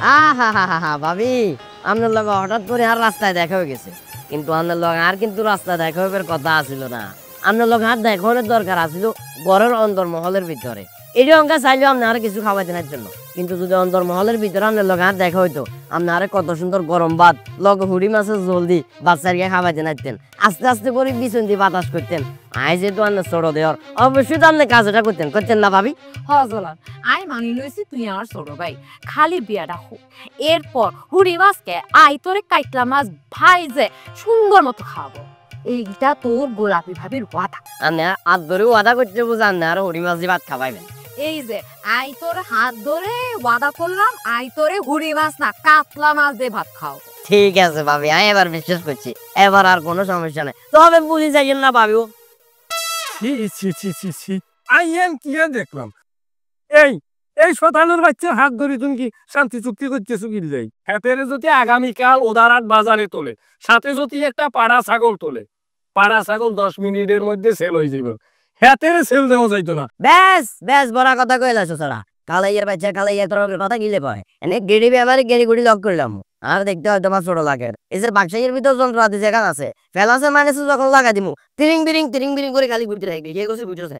আহা হা হা হা ভাবি, আপনার লগে হঠাৎ করে আর রাস্তায় দেখা হয়ে গেছে, কিন্তু আপনার লগে আর কিন্তু রাস্তায় দেখা হইবার কথা আছিল না। আপনার লগে আর দেখা হওয়ার দরকার আছিল ঘরের অন্তর্মহলের ভিতরে। এই অঙ্কা চাইলেও আপনি আর কিছু খাওয়াই দেওয়ার জন্য, কিন্তু যদি অন্তর্মহলের ভিতরে আপনার লগে আর দেখা হইতো, আপনি আরে কত সুন্দর গরম ভাত লগে হুড়ি মাছের ঝোল দি বাচ্চারিকে খাওয়াই দেন, আস্তে আস্তে করে বিছুন দিয়ে বাতাস করতেন। আই যেহেতু আপনার ছোট দেওয়ার, অবশ্যই তো আপনি কাজটা করতেন না ভাবি? হজলাল, আই মানি লইছি তুই আমার ছোট ভাই, খালি বিয়াটা হোক, এরপর হুড়ি মাছকে আই তোরে কাইটলা মাছ ভাই যে সুন্দর মতো খাবো। এইটা তোর গোলাপি ভাবির ওয়াদা। আপনি হাত ধরে ওয়াদা করতে বুঝান না আর হুড়ি মাছ দিয়ে ভাত খাওয়াইবেন। এই যে আই তোর হাত ধরে ওয়াদা করলাম, আই তোরে হুড়ি মাছ না কাতলা মাছ দিয়ে ভাত খাও। ঠিক আছে ভাবি, আমি এবার বিশ্বাস করছি, এবার আর কোনো সমস্যা নেই। তবে বুঝি চাইছেন না ভাবিও। ছি ছি ছি ছি ছি আইয়েন কি আর দেখলাম। এই এই শতানুর বাচ্চার হাত ধরে তুমি কি শান্তি চুক্তি করতেছো কি যাই? হাতের যদি আগামীকাল ওদারাট বাজারে তোলে, সাথে যদি একটা পাড়া ছাগল তোলে, পাড়া ছাগল 10 মিনিটের মধ্যে সেল হয়ে যাবে। হাতের সেল দেওয়া যাইতো না। বেশ বেশ বড় কথা কইলা ছোটরা, কালাইয়ের বাচ্চা কালাইয়ের তোর কথা গিলে পায় এনে গেড়ি ব্যাপারে গেড়ি গুড়ি লক করলাম। আর দেখতে হয়তো আমার ছোট লাগে, এই যে বাক্সাইয়ের ভিতর যন্ত্রপাতি যেখানে আছে ফেলাছে মানে যখন লাগা দিমু তিরিং বিরিং করে খালি ঘুরতে থাকবে, কে কইছে বুঝছো?